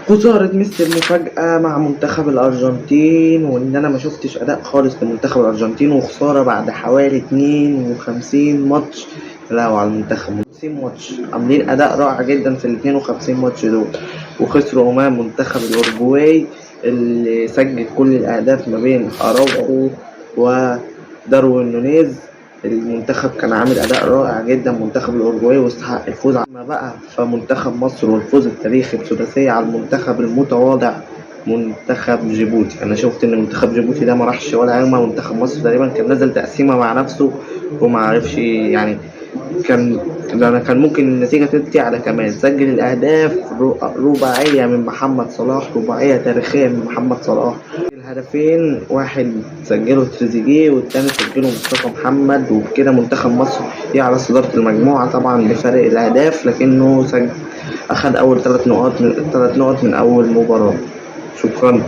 خسارة ميسي المفاجأة مع منتخب الأرجنتين، وإن أنا ما شفتش أداء خالص لمنتخب الأرجنتين، وخسارة بعد حوالي 52 ماتش. لا، على المنتخب 50 ماتش عاملين أداء رائع جدا في ال 52 ماتش دول، وخسروا أمام منتخب الأورجواي اللي سجل كل الأهداف ما بين أراوخو وداروين نونيز. المنتخب كان عامل أداء رائع جدا، منتخب الأورجواي، واستحق الفوز. أما بقى فمنتخب مصر والفوز التاريخي بثلاثية على المنتخب المتواضع منتخب جيبوتي. أنا شفت إن منتخب جيبوتي ده ما راحش ولا هجمة. منتخب مصر تقريبا كان نزل تقسيمة مع نفسه وما عرفش يعني. كان أنا كان ممكن النتيجة تنتهي على كمان. سجل الأهداف رباعية من محمد صلاح، رباعية تاريخية من محمد صلاح. الهدفين واحد سجله تريزيجيه والتاني سجله مصطفى محمد، وبكده منتخب مصر على صدارة المجموعة طبعا بفارق الأهداف، لكنه أخد أول 3 نقاط من أول مباراة. شكرا.